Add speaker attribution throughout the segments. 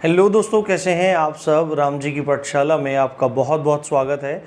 Speaker 1: Hello दोस्तों, कैसे हैं आप सब। राम जी की पाठशाला में आपका बहुत बहुत स्वागत है।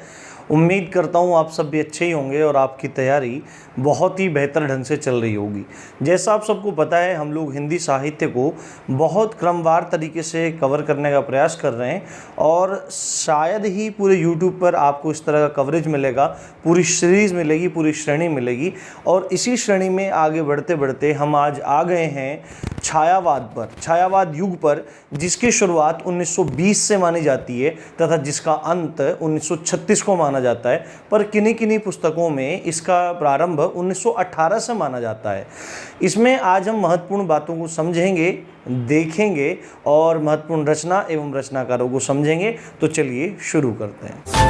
Speaker 1: उम्मीद करता हूँ आप सब भी अच्छे ही होंगे और आपकी तैयारी बहुत ही बेहतर ढंग से चल रही होगी। जैसा आप सबको पता है, हम लोग हिंदी साहित्य को बहुत क्रमवार तरीके से कवर करने का प्रयास कर रहे हैं और शायद ही पूरे YouTube पर आपको इस तरह का कवरेज मिलेगा। पूरी सीरीज़ मिलेगी, पूरी श्रेणी मिलेगी। और इसी श्रेणी में आगे बढ़ते बढ़ते हम आज आ गए हैं छायावाद पर, छायावाद युग पर, जिसकी शुरुआत 1920 से मानी जाती है तथा जिसका अंत 1936 को माना जाता है। पर किन्हीं किन्हीं पुस्तकों में इसका प्रारंभ 1918 से माना जाता है। इसमें आज हम महत्वपूर्ण बातों को समझेंगे, देखेंगे और महत्वपूर्ण रचना एवं रचनाकारों को समझेंगे। तो चलिए शुरू करते हैं।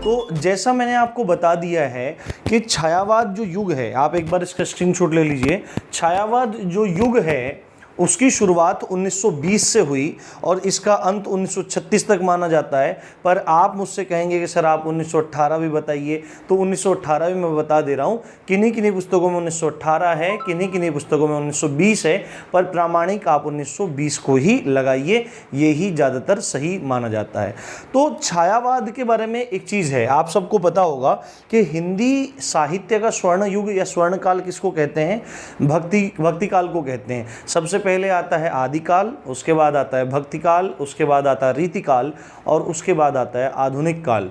Speaker 1: तो जैसा मैंने आपको बता दिया है कि छायावाद जो युग है, आप एक बार इसका स्क्रीनशॉट ले लीजिए। छायावाद जो युग है उसकी शुरुआत 1920 से हुई और इसका अंत 1936 तक माना जाता है। पर आप मुझसे कहेंगे कि सर आप 1918 भी बताइए, तो 1918 भी मैं बता दे रहा हूँ। किन्हीं किन्हीं पुस्तकों में 1918 है, किन्हीं किन्हीं पुस्तकों में 1920 है, पर प्रामाणिक आप 1920 को ही लगाइए, ये ही ज़्यादातर सही माना जाता है। तो छायावाद के बारे में एक चीज़ है, आप सबको पता होगा कि हिंदी साहित्य का स्वर्ण युग या स्वर्ण काल किसको कहते हैं? भक्ति काल को कहते हैं। सबसे पहले आता है आदिकाल, उसके बाद आता है भक्ति काल, उसके बाद आता है रीतिकाल और उसके बाद आता है आधुनिक काल।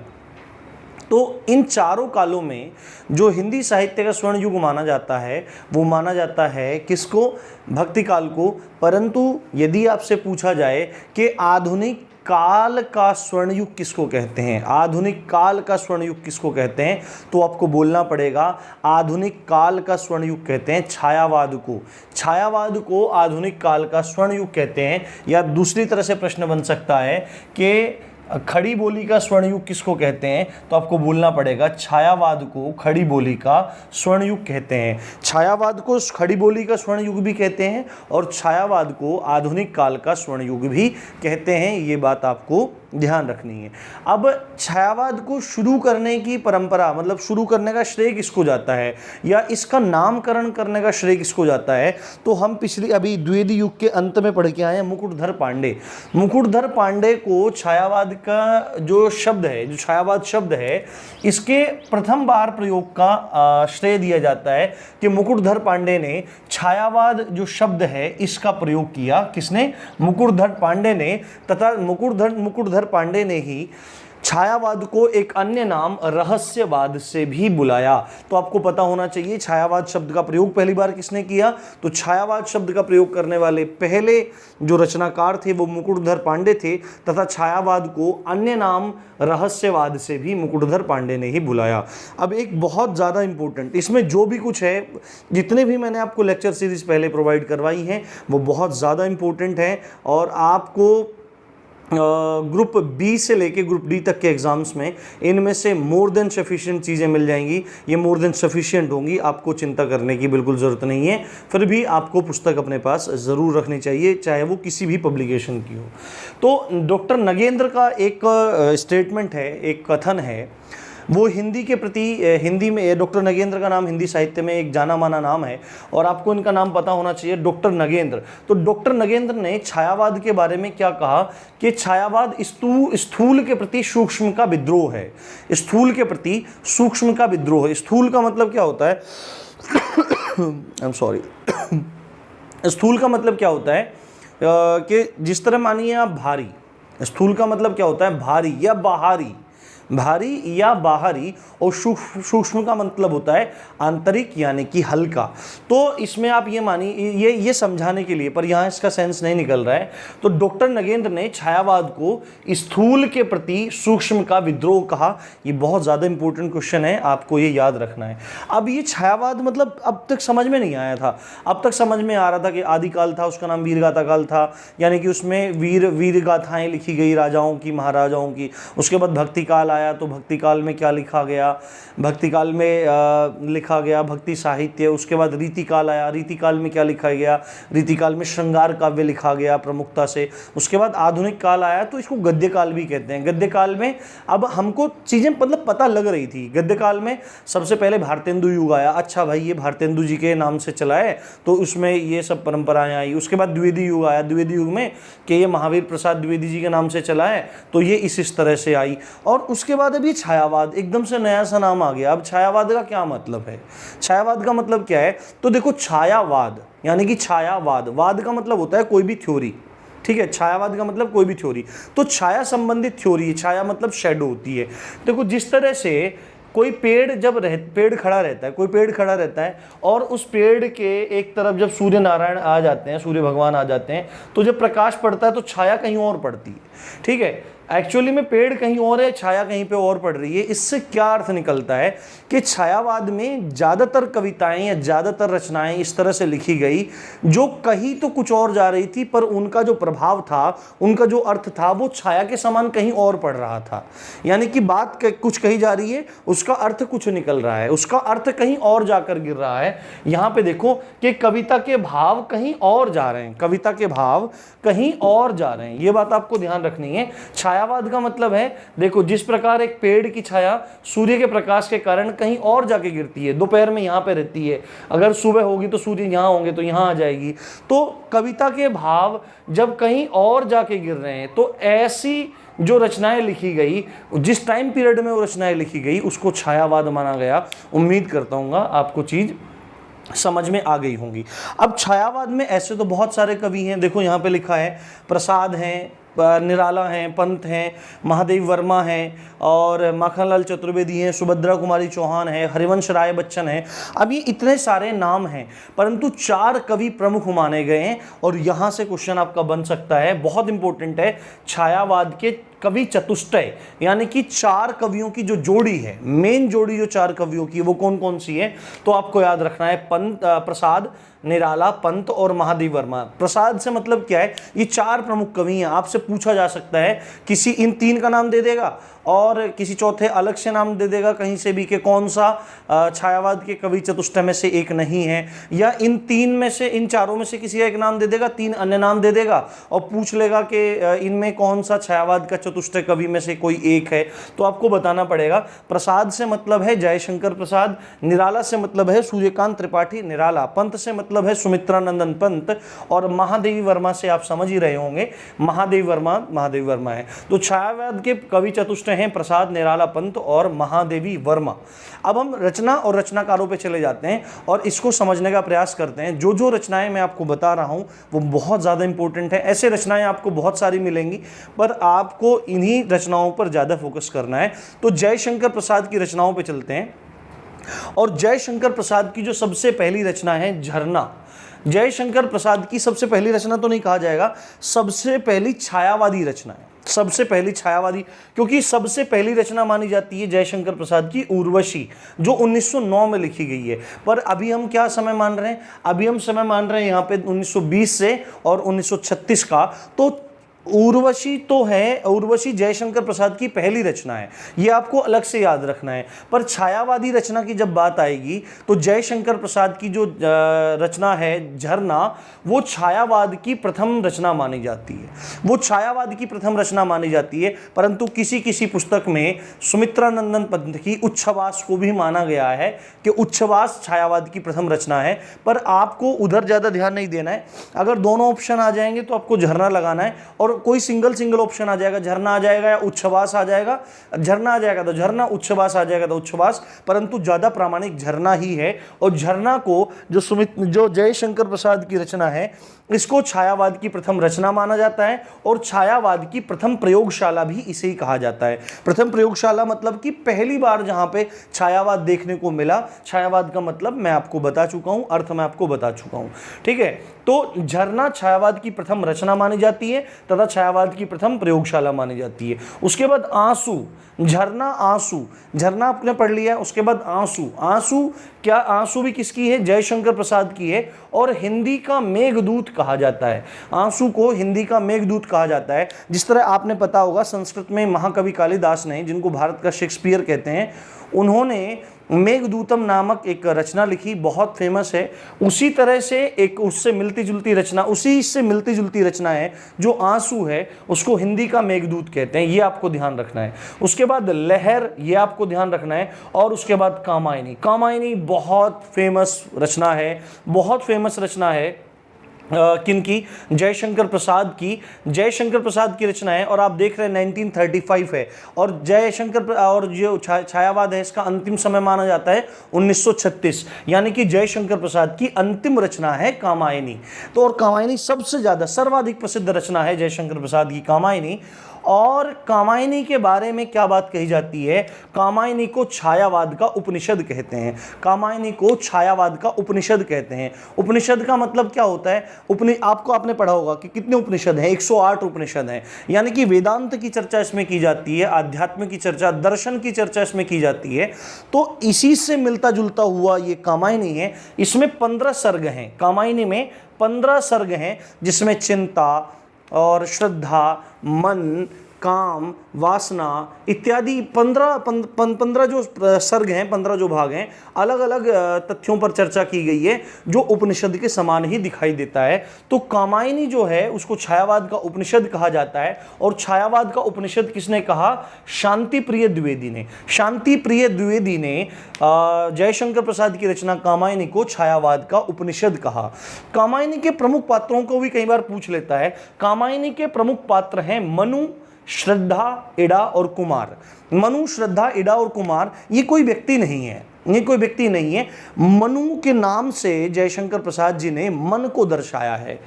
Speaker 1: तो इन चारों कालों में जो हिंदी साहित्य का स्वर्ण युग माना जाता है वो माना जाता है किसको? भक्ति काल को। परंतु यदि आपसे पूछा जाए कि आधुनिक काल का स्वर्ण युग किसको कहते हैं, आधुनिक काल का स्वर्ण युग किसको कहते हैं, तो आपको बोलना पड़ेगा आधुनिक काल का स्वर्ण युग कहते हैं छायावाद को। छायावाद को आधुनिक काल का स्वर्ण युग कहते हैं। या दूसरी तरह से प्रश्न बन सकता है कि खड़ी बोली का स्वर्ण युग किसको कहते हैं, तो आपको बोलना पड़ेगा छायावाद को खड़ी बोली का स्वर्ण युग कहते हैं। छायावाद को खड़ी बोली का स्वर्ण युग भी कहते हैं और छायावाद को आधुनिक काल का स्वर्ण युग भी कहते हैं। ये बात आपको ध्यान रखनी है। अब छायावाद को शुरू करने की परंपरा, मतलब शुरू करने का श्रेय किसको जाता है या इसका नामकरण करने का श्रेय किसको जाता है, तो हम अभी द्विवेदी युग के अंत में पढ़ के आए हैं मुकुटधर पांडे। मुकुटधर पांडे को छायावाद का जो शब्द है, जो छायावाद शब्द है, इसके प्रथम बार प्रयोग का श्रेय दिया जाता है कि मुकुटधर पांडे ने छायावाद जो शब्द है इसका प्रयोग किया। किसने? मुकुटधर पांडे ने। तथा मुकुटधर पांडे ने ही छायावाद को एक अन्य नाम रहस्यवाद से भी बुलाया। तो आपको पता होना चाहिए छायावाद शब्द का प्रयोग पहली बार किसने किया, तो छायावाद शब्द का प्रयोग करने वाले पहले जो रचनाकार थे वो मुकुटधर पांडे थे। तथा छायावाद को अन्य नाम रहस्यवाद से भी मुकुटधर पांडे ने ही बुलाया। अब एक बहुत ज़्यादा इंपॉर्टेंट, इसमें जो भी कुछ है, जितने भी मैंने आपको लेक्चर सीरीज पहले प्रोवाइड करवाई हैं वो बहुत ज़्यादा इंपॉर्टेंट है और आपको ग्रुप बी से लेके ग्रुप डी तक के एग्ज़ाम्स में इनमें से मोर देन सफिशिएंट चीज़ें मिल जाएंगी। ये मोर देन सफिशिएंट होंगी, आपको चिंता करने की बिल्कुल ज़रूरत नहीं है। फिर भी आपको पुस्तक अपने पास ज़रूर रखनी चाहिए, चाहे वो किसी भी पब्लिकेशन की हो। तो डॉक्टर नगेंद्र का एक स्टेटमेंट है, एक कथन है, वो हिंदी के प्रति, हिंदी में डॉक्टर नगेंद्र का नाम हिंदी साहित्य में एक जाना माना नाम है और आपको इनका नाम पता होना चाहिए, डॉक्टर नगेंद्र। तो डॉक्टर नगेंद्र ने छायावाद के बारे में क्या कहा कि छायावाद स्थूल के प्रति सूक्ष्म का विद्रोह है। स्थूल के प्रति सूक्ष्म का विद्रोह है। स्थूल का मतलब क्या होता है? I am sorry. स्थूल का मतलब क्या होता है कि जिस तरह मानिए आप भारी, स्थूल का मतलब क्या होता है? भारी या बाहरी, भारी या बाहरी, और सूक्ष्म का मतलब होता है आंतरिक यानी कि हल्का। तो इसमें आप ये मानिए, ये समझाने के लिए, पर यहाँ इसका सेंस नहीं निकल रहा है, तो डॉक्टर नगेंद्र ने छायावाद को स्थूल के प्रति सूक्ष्म का विद्रोह कहा। ये बहुत ज़्यादा इंपॉर्टेंट क्वेश्चन है, आपको ये याद रखना है। अब ये छायावाद मतलब अब तक समझ में नहीं आया था। अब तक समझ में आ रहा था कि आदिकाल था, उसका नाम वीरगाथा काल था, यानी कि उसमें वीर गाथाएँ लिखी गई राजाओं की, महाराजाओं की। उसके बाद भक्ति काल आया तो भक्ति काल में क्या लिखा गया, भक्ति काल में लिखा गया भक्ति साहित्य। उसके बाद रीति काल आया, रीति काल में क्या लिखा गया, रीति काल में श्रृंगार काव्य लिखा गया प्रमुखता से। उसके बाद आधुनिक काल आया तो इसको गद्य काल भी कहते हैं। गद्य काल में अब हमको चीज़ें मतलब पता लग रही थी। गद्य काल में सबसे पहले भारतेंदु युग आया, अच्छा भाई ये भारतेंदु जी के नाम से चला है तो उसमें ये सब परंपराएं आई। उसके बाद द्विवेदी युग आया, द्विवेदी युग में कि ये महावीर प्रसाद द्विवेदी जी के नाम से चला है तो ये इस तरह से आई। और उसके बाद अभी छायावाद, एकदम से नया सा नाम आ गया। अब छायावाद का क्या मतलब है, छायावाद का मतलब क्या है, तो देखो छायावाद यानी कि छायावाद, वाद का मतलब होता है कोई भी थ्योरी, ठीक है, छायावाद का मतलब कोई भी थ्योरी। तो छाया संबंधित थ्योरी, छाया मतलब शैडो होती है। देखो जिस तरह से कोई पेड़ जब पेड़ खड़ा रहता है, कोई पेड़ खड़ा रहता है और उस पेड़ के एक तरफ जब सूर्य नारायण आ जाते हैं, सूर्य भगवान आ जाते हैं, तो जब प्रकाश पड़ता है तो छाया कहीं और पड़ती है, ठीक है। एक्चुअली में पेड़ कहीं और है, छाया कहीं पे और पड़ रही है। इससे क्या अर्थ निकलता है कि छायावाद में ज़्यादातर कविताएं या ज़्यादातर रचनाएं इस तरह से लिखी गई जो कहीं तो कुछ और जा रही थी, पर उनका जो प्रभाव था, उनका जो अर्थ था, वो छाया के समान कहीं और पड़ रहा था। यानी कि बात कुछ कही जा रही है, उसका अर्थ कुछ निकल रहा है, उसका अर्थ कहीं और जाकर गिर रहा है। यहाँ पे देखो कि कविता के भाव कहीं और जा रहे हैं, कविता के भाव कहीं और जा रहे हैं, ये बात आपको ध्यान रखनी है। छायावाद का मतलब है, देखो जिस प्रकार एक पेड़ की छाया सूर्य के प्रकाश के कारण कहीं और जाके गिरती है, दोपहर में यहाँ पे रहती है, अगर सुबह होगी तो सूर्य यहाँ होंगे तो यहाँ आ जाएगी। तो कविता के भाव जब कहीं और जाके गिर रहे हैं, तो ऐसी जो रचनाएं लिखी गई, जिस टाइम पीरियड में वो रचनाएं लिखी गई, उसको छायावाद माना गया। उम्मीद करता हूँ आपको चीज समझ में आ गई होंगी। अब छायावाद में ऐसे तो बहुत सारे कवि हैं, देखो यहाँ पे लिखा है प्रसाद हैं, निराला हैं, पंत हैं, महादेव वर्मा हैं, और माखनलाल चतुर्वेदी हैं, सुभद्रा कुमारी चौहान है, हरिवंश राय बच्चन है। अब ये इतने सारे नाम हैं, परंतु 4 कवि प्रमुख माने गए हैं और यहाँ से क्वेश्चन आपका बन सकता है, बहुत इंपॉर्टेंट है। छायावाद के कवि चतुष्टय यानी कि 4 कवियों की जो जोड़ी है, मेन जोड़ी जो 4 कवियों की, वो कौन कौन सी है, तो आपको याद रखना है प्रसाद, निराला, पंत और महादेव वर्मा। प्रसाद से मतलब क्या है, ये 4 प्रमुख कवि हैं। आपसे पूछा जा सकता है, किसी इन 3 का नाम दे देगा और किसी चौथे अलग से नाम दे देगा कहीं से भी कि कौन सा छायावाद के कवि चतुष्टय में से एक नहीं है, या इन 3 में से, इन 4 में से किसी का एक नाम दे देगा, 3 अन्य नाम दे देगा और पूछ लेगा कि इनमें कौन सा छायावाद का चतुष्टय कवि में से कोई एक है। तो आपको बताना पड़ेगा। प्रसाद से मतलब है जयशंकर प्रसाद, निराला से मतलब है सूर्यकांत त्रिपाठी निराला, पंत से मतलब है सुमित्रा नंदन पंत, और महादेवी वर्मा से आप समझ ही रहे होंगे, महादेवी वर्मा है। तो छायावाद के कवि चतुष्टय हैं प्रसाद, निराला, पंत और महादेवी वर्मा। अब हम रचना और रचनाकारों पे चले जाते हैं और इसको समझने का प्रयास करते हैं। जो जो रचनाएं मैं आपको बता रहा हूं वो बहुत ज़्यादा इंपॉर्टेंट है। ऐसे रचनाएं आपको बहुत सारी मिलेंगी, पर आपको इन्हीं रचनाओं पर ज़्यादा फोकस करना है। तो जयशंकर प्रसाद की रचनाओं पर चलते हैं, और जयशंकर प्रसाद की जो सबसे पहली रचना है झरना, जयशंकर प्रसाद की सबसे पहली रचना तो नहीं कहा जाएगा, सबसे पहली छायावादी रचना है, सबसे पहली छायावादी, क्योंकि सबसे पहली रचना मानी जाती है जयशंकर प्रसाद की उर्वशी, जो 1909 में लिखी गई है। पर अभी हम क्या समय मान रहे हैं, अभी हम समय मान रहे हैं यहाँ पे 1920 से और 1936 का। तो उर्वशी तो है, उर्वशी जयशंकर प्रसाद की पहली रचना है, ये आपको अलग से याद रखना है। पर छायावादी रचना की जब बात आएगी तो जयशंकर प्रसाद की जो रचना है झरना, वो छायावाद की प्रथम रचना मानी जाती है, वो छायावाद की प्रथम रचना मानी जाती है। परंतु किसी किसी पुस्तक में सुमित्रा नंदन पंत की उच्छ्वास को भी माना गया है कि उच्छ्वास छायावाद की प्रथम रचना है। पर आपको उधर ज़्यादा ध्यान नहीं देना है। अगर दोनों ऑप्शन आ जाएंगे तो आपको झरना लगाना है, और कोई सिंगल ऑप्शन आ जाएगा, झरना आ जाएगा या उच्छ्वास आ जाएगा, झरना आ जाएगा तो झरना, उच्छ्वास आ जाएगा तो उच्छ्वास, परंतु ज्यादा प्रामाणिक झरना ही है। और झरना को जो जयशंकर प्रसाद की रचना है, इसको छायावाद की प्रथम रचना माना जाता है, और छायावाद की प्रथम प्रयोगशाला भी इसे ही कहा जाता है। प्रथम प्रयोगशाला मतलब कि पहली बार जहां पे छायावाद देखने को मिला। छायावाद का मतलब मैं आपको बता चुका हूं, अर्थ मैं आपको बता चुका हूं, ठीक है। तो झरना छायावाद की प्रथम रचना मानी जाती है, तथा ज़्यादा छायावाद की प्रथम प्रयोगशाला मानी जाती है। उसके बाद आंसू, झरना आंसू, झरना आपने पढ़ लिया। उसके बाद आंसू, आंसू क्या, आंसू भी किसकी है? जयशंकर प्रसाद की है और हिंदी का मेघदूत कहा जाता है। आंसू को हिंदी का मेघदूत कहा जाता है। जिस तरह आपने पता होगा संस्कृत में महाकवि कालिदास ने, जिनको भारत का शेक्सपियर कहते हैं, उन्होंने मेघदूतम नामक एक रचना लिखी, बहुत फेमस है। उसी तरह से एक उससे मिलती जुलती रचना, उसी से मिलती जुलती रचना है जो आंसू है, उसको हिंदी का मेघदूत कहते हैं। ये आपको ध्यान रखना है। उसके बाद लहर, ये आपको ध्यान रखना है। और उसके बाद कामायनी, कामायनी बहुत फेमस रचना है, बहुत फेमस रचना है। किनकी? जयशंकर प्रसाद की। जयशंकर प्रसाद की रचना है और आप देख रहे हैं 1935 है। और जयशंकर और जो छायावाद है इसका अंतिम समय माना जाता है 1936, यानी कि जयशंकर प्रसाद की अंतिम रचना है कामायनी। तो और कामायनी सबसे ज़्यादा सर्वाधिक प्रसिद्ध रचना है जयशंकर प्रसाद की कामायनी। और कामायनी के बारे में क्या बात कही जाती है? कामायनी को छायावाद का उपनिषद कहते हैं। कामायनी को छायावाद का उपनिषद कहते हैं। उपनिषद का मतलब क्या होता है? आपको आपने पढ़ा होगा कि कितने उपनिषद हैं? 108 उपनिषद हैं। यानी कि वेदांत की चर्चा इसमें की जाती है, आध्यात्म की चर्चा, दर्शन की चर्चा इसमें की जाती है। तो इसी से मिलता जुलता हुआ ये कामायनी है। इसमें 15 सर्ग हैं। कामायनी में 15 सर्ग हैं, जिसमें चिंता और श्रद्धा, मन, काम, वासना इत्यादि 15 जो सर्ग हैं, 15 जो भाग हैं, अलग अलग तथ्यों पर चर्चा की गई है जो उपनिषद के समान ही दिखाई देता है। तो कामायनी जो है उसको छायावाद का उपनिषद कहा जाता है। और छायावाद का उपनिषद किसने कहा? शांति प्रिय द्विवेदी ने। शांति प्रिय द्विवेदी ने जयशंकर प्रसाद की रचना कामायनी को छायावाद का उपनिषद कहा। कामायनी के प्रमुख पात्रों को भी कई बार पूछ लेता है। कामायनी के प्रमुख पात्र हैं मनु, श्रद्धा, इड़ा और कुमार। मनु, श्रद्धा, इड़ा और कुमार ये कोई व्यक्ति नहीं है, ये कोई व्यक्ति नहीं है। मनु के नाम से जयशंकर प्रसाद जी ने मन को दर्शाया है,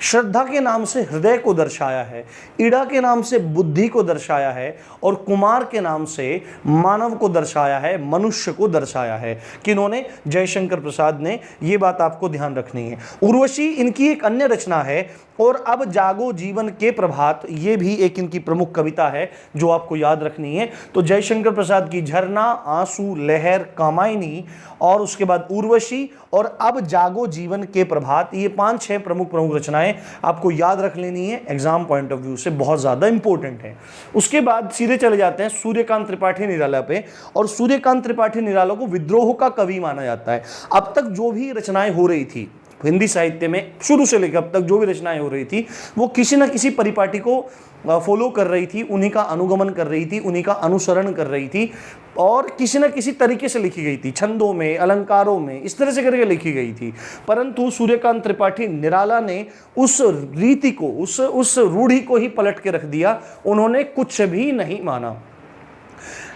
Speaker 1: श्रद्धा के नाम से हृदय को दर्शाया है, इड़ा के नाम से बुद्धि को दर्शाया है और कुमार के नाम से मानव को दर्शाया है, मनुष्य को दर्शाया है। किन्होंने? जयशंकर प्रसाद ने। ये बात आपको ध्यान रखनी है। उर्वशी इनकी एक अन्य रचना है। और अब जागो जीवन के प्रभात, ये भी एक इनकी प्रमुख कविता है जो आपको याद रखनी है। तो जयशंकर प्रसाद की झरना, आंसू, लहर, कामायनी और उसके बाद उर्वशी और अब जागो जीवन के प्रभात, ये 5-6 प्रमुख रचनाएं आपको याद रख लेनी है। एग्जाम पॉइंट ऑफ व्यू से बहुत ज़्यादा इंपॉर्टेंट है। उसके बाद सीधे चले जाते हैं सूर्यकांत त्रिपाठी निराला पे। और सूर्यकांत त्रिपाठी निराला को विद्रोह का कवि माना जाता है। अब तक जो भी रचनाएं हो रही थी हिंदी साहित्य में, शुरू से लेकर अब तक जो भी रचनाएं हो रही थी, वो किसी न किसी परिपाटी को फॉलो कर रही थी, उन्हीं का अनुगमन कर रही थी, उन्हीं का अनुसरण कर रही थी और किसी न किसी तरीके से लिखी गई थी, छंदों में, अलंकारों में, इस तरह से करके लिखी गई थी। परंतु सूर्यकांत त्रिपाठी निराला ने उस रीति को, उस रूढ़ी को ही पलट के रख दिया। उन्होंने कुछ भी नहीं माना।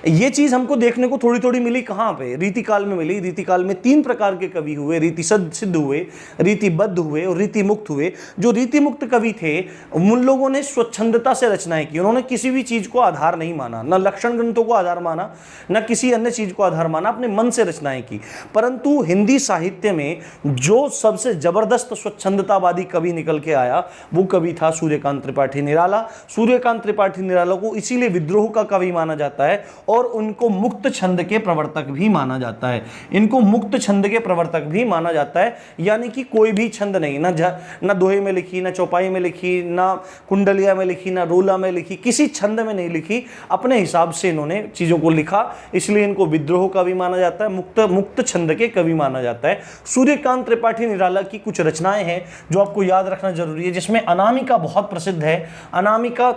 Speaker 1: ये चीज़ हमको देखने को थोड़ी थोड़ी मिली कहाँ पे? रीतिकाल में मिली। रीतिकाल में 3 प्रकार के कवि हुए, रीति सिद्ध हुए, रीतिबद्ध हुए और रीति मुक्त हुए। जो रीति मुक्त कवि थे उन लोगों ने स्वच्छंदता से रचनाएं की। उन्होंने किसी भी चीज़ को आधार नहीं माना, न लक्षण ग्रंथों को आधार माना, न किसी अन्य चीज़ को आधार माना, अपने मन से रचनाएं की। परंतु हिंदी साहित्य में जो सबसे जबरदस्त स्वच्छंदतावादी कवि निकल के आया वो कवि था सूर्यकांत त्रिपाठी निराला। सूर्यकांत त्रिपाठी निराला को इसीलिए विद्रोह का कवि माना जाता है और उनको मुक्त छंद के प्रवर्तक भी माना जाता है। इनको मुक्त छंद के प्रवर्तक भी माना जाता है, यानी कि कोई भी छंद नहीं, ना दोहे में लिखी, ना चौपाई में लिखी, ना कुंडलिया में लिखी, ना रोला में लिखी, किसी छंद में नहीं लिखी। अपने हिसाब से इन्होंने चीज़ों को लिखा, इसलिए इनको विद्रोह कवि माना जाता है, मुक्त छंद के कवि माना जाता है। सूर्यकांत त्रिपाठी निराला की कुछ रचनाएं हैं जो आपको याद रखना जरूरी है, जिसमें अनामिका बहुत प्रसिद्ध है। अनामिका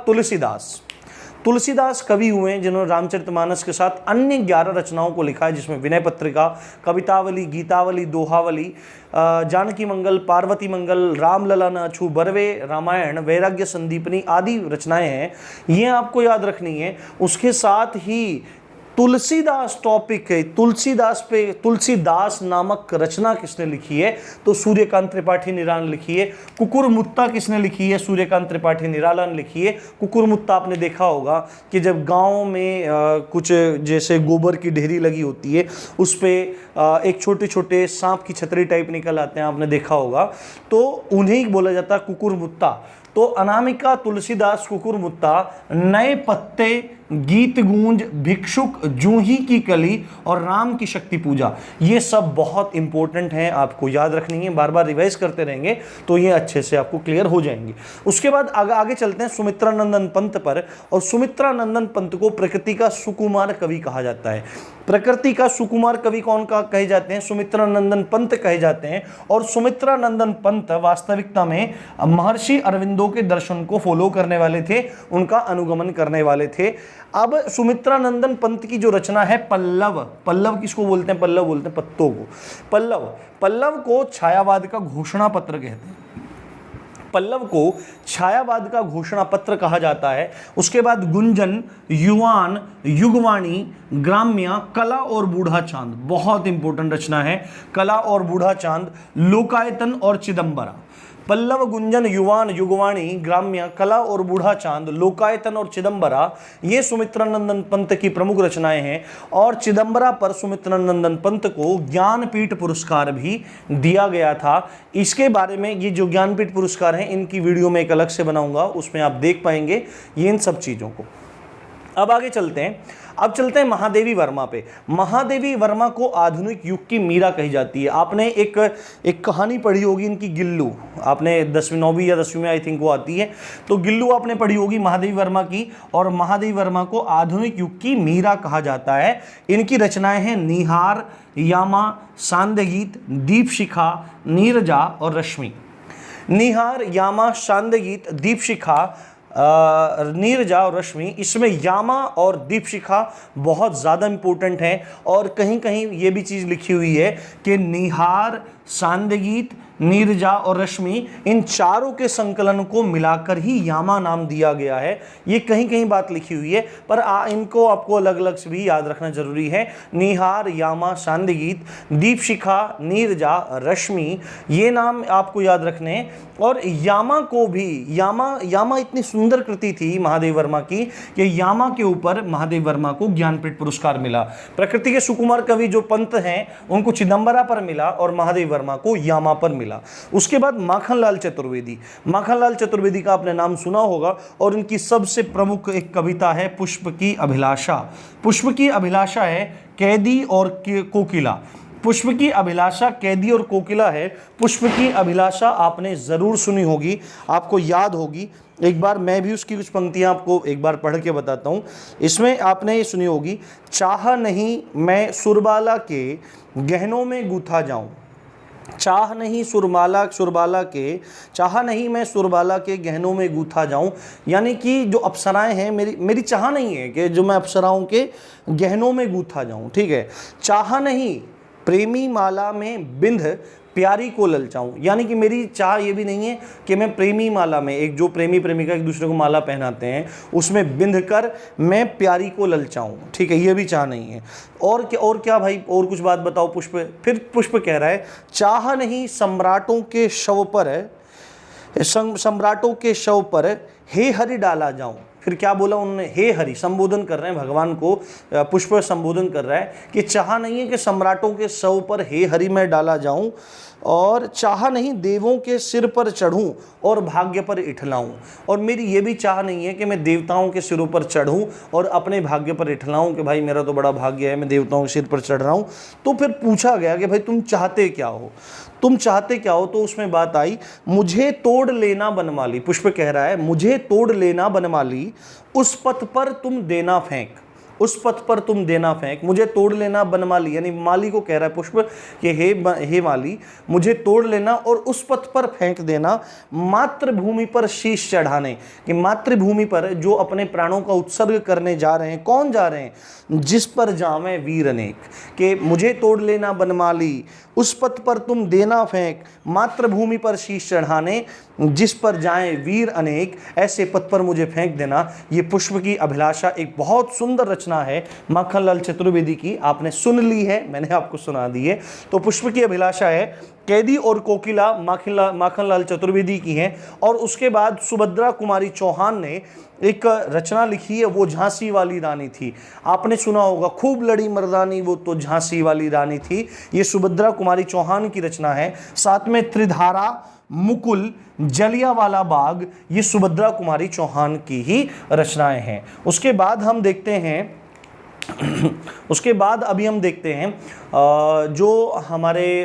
Speaker 1: तुलसीदास कवि हुए हैं जिन्होंने रामचरितमानस के साथ अन्य 11 रचनाओं को लिखा है, जिसमें विनय पत्रिका, कवितावली, गीतावली, दोहावली, जानकी मंगल, पार्वती मंगल, रामलला न अछू बरवे, रामायण, वैराग्य संदीपनी आदि रचनाएं हैं। ये आपको याद रखनी है। उसके साथ ही तुलसीदास टॉपिक है, तुलसीदास नामक रचना किसने लिखी है? तो सूर्यकांत त्रिपाठी निराला ने लिखी है। कुकुरमुत्ता किसने लिखी है? सूर्यकांत त्रिपाठी निराला ने लिखी है। कुकुरमुत्ता आपने देखा होगा कि जब गाँव में कुछ जैसे गोबर की ढेरी लगी होती है, उस पर एक छोटे छोटे सांप की छतरी टाइप निकल आते हैं, आपने देखा होगा, तो उन्हें बोला जाता है कुकुरमुत्ता। तो अनामिका, तुलसीदास, कुकुरमुत्ता, नए पत्ते, गीत गूंज, भिक्षुक, जूही की कली और राम की शक्ति पूजा, ये सब बहुत इंपॉर्टेंट हैं, आपको याद रखनी है, बार बार रिवाइज करते रहेंगे तो ये अच्छे से आपको क्लियर हो जाएंगे। उसके बाद आगे चलते हैं सुमित्रा नंदन पंत पर। और सुमित्रा नंदन पंत को प्रकृति का सुकुमार कवि कहा जाता है। प्रकृति का सुकुमार कवि कौन का कहे जाते हैं? सुमित्रा नंदन पंत कहे जाते हैं। और सुमित्रा नंदन पंत वास्तविकता में महर्षि अरविंदो के दर्शन को फॉलो करने वाले थे, उनका अनुगमन करने वाले थे। अब सुमित्रा नंदन पंत की जो रचना है पल्लव, पल्लव किसको बोलते हैं? पल्लव बोलते हैं पत्तों को। पल्लव को छायावाद का घोषणा पत्र कहते हैं। पल्लव को छायावाद का घोषणा पत्र कहा जाता है। उसके बाद गुंजन, युवान, युगवाणी, ग्राम्य, कला और बूढ़ा चांद, बहुत इंपॉर्टेंट रचना है। कला और बूढ़ा चांद, लोकायतन और चिदंबरा। पल्लव, गुंजन, युवान, युगवाणी, ग्राम्य, कला और बूढ़ा चांद, लोकायतन और चिदंबरा, ये सुमित्रा नंदन पंत की प्रमुख रचनाएं हैं। और चिदंबरा पर सुमित्रा नंदन पंत को ज्ञानपीठ पुरस्कार भी दिया गया था। इसके बारे में, ये जो ज्ञानपीठ पुरस्कार हैं, इनकी वीडियो में एक अलग से बनाऊंगा, उसमें आप देख पाएंगे ये इन सब चीज़ों को। अब आगे चलते हैं। अब चलते हैं महादेवी वर्मा पे। महादेवी वर्मा को आधुनिक युग की मीरा कही जाती है। आपने एक कहानी पढ़ी होगी इनकी, गिल्लू, आपने 10वीं 9वीं या 10वीं में आई थिंक वो आती है, तो गिल्लू आपने पढ़ी होगी महादेवी वर्मा की। और महादेवी वर्मा को आधुनिक युग की मीरा कहा जाता है। इनकी रचनाएं हैं निहार, यामा, सांध्यगीत, दीपशिखा, नीरजा और रश्मि। निहार, यामा, सांध्यगीत, दीपशिखा, नीरजा और रश्मि, इसमें यामा और दीपशिखा बहुत ज़्यादा इंपॉर्टेंट हैं। और कहीं कहीं ये भी चीज़ लिखी हुई है कि निहार, सांध्यगीत, नीरजा और रश्मि, इन चारों के संकलन को मिलाकर ही यामा नाम दिया गया है। ये कहीं कहीं बात लिखी हुई है, पर इनको आपको अलग अलग से भी याद रखना जरूरी है। निहार, यामा, सांध्यगीत, दीपशिखा, नीरजा, रश्मि, ये नाम आपको याद रखने हैं। और यामा को भी, यामा इतनी सुंदर कृति थी महादेव वर्मा की कि यामा के ऊपर महादेव वर्मा को ज्ञानपीठ पुरस्कार मिला। प्रकृति के सुकुमार कवि जो पंत हैं उनको चिदंबरा पर मिला और महादेव वर्मा को यामा पर मिला। उसके बाद माखनलाल चतुर्वेदी। माखनलाल चतुर्वेदी का आपने नाम सुना होगा और इनकी सबसे प्रमुख एक कविता है पुष्प की अभिलाषा। पुष्प की अभिलाषा है कैदी और कोकिला। पुष्प की अभिलाषा कैदी और कोकिला है। पुष्प की अभिलाषा आपने जरूर सुनी होगी, आपको याद होगी। एक बार मैं भी उसकी कुछ पंक्तियां आपको एक बार पढ़ के बताता हूं। इसमें आपने ये सुनी होगी, चाह नहीं मैं सुरबाला के गहनों में गूथा जाऊं। चाह नहीं सुरबाला के, चाह नहीं मैं सुरबाला के गहनों में गूथा जाऊं। यानी कि जो अप्सराएं हैं, मेरी चाह नहीं है कि जो मैं अप्सराओं के गहनों में गूथा जाऊं। ठीक है, चाह नहीं प्रेमी माला में बिंध प्यारी को ललचाऊं। यानी कि मेरी चाह ये भी नहीं है कि मैं प्रेमी माला में, एक जो प्रेमी प्रेमिका एक दूसरे को माला पहनाते हैं, उसमें बिंध कर मैं प्यारी को ललचाऊं। ठीक है, ये भी चाह नहीं है। और क्या भाई, और कुछ बात बताओ। फिर पुष्प कह रहा है, चाह नहीं सम्राटों के शव पर हे हरि डाला जाऊं। फिर क्या बोला उन्होंने? हे हरि, संबोधन कर रहे हैं भगवान को, पुष्प संबोधन कर रहा है कि चाह नहीं है कि सम्राटों के शव पर हे हरि मैं डाला जाऊं, और चाह नहीं देवों के सिर पर चढ़ूं और भाग्य पर इठलाऊं। और मेरी ये भी चाह नहीं है कि मैं देवताओं के सिरों पर चढ़ूं और अपने भाग्य पर इठलाऊं कि भाई मेरा तो बड़ा भाग्य है, मैं देवताओं के सिर पर चढ़ रहा हूं। तो फिर पूछा गया कि भाई तुम चाहते क्या हो, तो उसमें बात आई, मुझे तोड़ लेना बनमाली। पुष्प कह रहा है, मुझे तोड़ लेना बनमाली, उस पथ पर तुम देना फेंक। उस पथ पर तुम देना फेंक, मुझे तोड़ लेना बनमाली, यानी माली को कह रहा है पुष्प कि हे माली, मुझे तोड़ लेना और उस पथ पर फेंक देना, मातृभूमि पर शीश चढ़ाने। कि मातृभूमि पर जो अपने प्राणों का उत्सर्ग करने जा रहे हैं, कौन जा रहे हैं? जिस पर जावें वीर अनेक। कि मुझे तोड़ लेना बनमाली, उस पथ पर तुम देना फेंक, मातृभूमि पर शीश चढ़ाने, जिस पर जाएं वीर अनेक, ऐसे पथ पर मुझे फेंक देना। ये पुष्प की अभिलाषा एक बहुत सुंदर रचना है माखनलाल चतुर्वेदी की, आपने सुन ली है, मैंने आपको सुना दी है। तो पुष्प की अभिलाषा है कैदी और कोकिला, माखनलाल चतुर्वेदी की है। और उसके बाद सुभद्रा कुमारी चौहान ने एक रचना लिखी है, वो झांसी वाली रानी थी। आपने सुना होगा, खूब लड़ी मर्दानी वो तो झांसी वाली रानी थी। ये सुभद्रा कुमारी चौहान की रचना है। साथ में त्रिधारा, मुकुल, जलियांवाला बाग, ये सुभद्रा कुमारी चौहान की ही रचनाएं हैं। उसके बाद हम देखते हैं उसके बाद अभी हम देखते हैं जो हमारे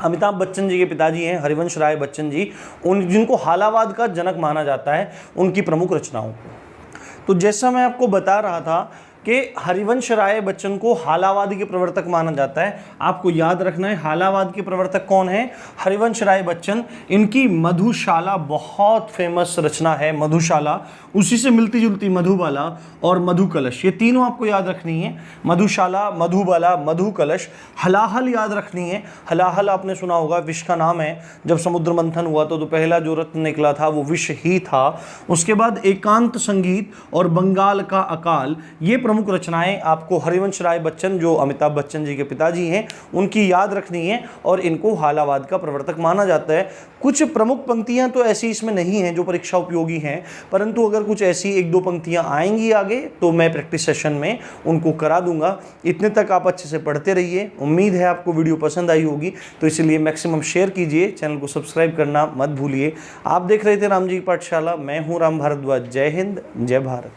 Speaker 1: अमिताभ बच्चन जी के पिताजी हैं हरिवंश राय बच्चन जी, उन जिनको हालावाद का जनक माना जाता है, उनकी प्रमुख रचनाओं को। तो जैसा मैं आपको बता रहा था कि हरिवंश राय बच्चन को हालावाद के प्रवर्तक माना जाता है। आपको याद रखना है हालावाद के प्रवर्तक कौन है, हरिवंश राय बच्चन। इनकी मधुशाला बहुत फेमस रचना है, मधुशाला, उसी से मिलती जुलती मधुबाला और मधुकलश, ये तीनों आपको याद रखनी है। मधुशाला, मधुबाला, मधुकलश। हलाहल याद रखनी है। हलाहल आपने सुना होगा, विष का नाम है। जब समुद्र मंथन हुआ तो पहला जो रत्न निकला था वो विष ही था। उसके बाद एकांत संगीत और बंगाल का अकाल, ये प्रमुख रचनाएं आपको हरिवंश राय बच्चन, जो अमिताभ बच्चन जी के पिताजी हैं, उनकी याद रखनी है और इनको हालावाद का प्रवर्तक माना जाता है। कुछ प्रमुख पंक्तियां तो ऐसी इसमें नहीं हैं जो परीक्षा उपयोगी हैं, परंतु अगर कुछ ऐसी एक दो पंक्तियां आएंगी आगे तो मैं प्रैक्टिस सेशन में उनको करा दूंगा। इतने तक आप अच्छे से पढ़ते रहिए। उम्मीद है आपको वीडियो पसंद आई होगी, तो इसलिए मैक्सिमम शेयर कीजिए, चैनल को सब्सक्राइब करना मत भूलिए। आप देख रहे थे राम जी की पाठशाला, मैं हूँ राम भारद्वाज। जय हिंद, जय भारत।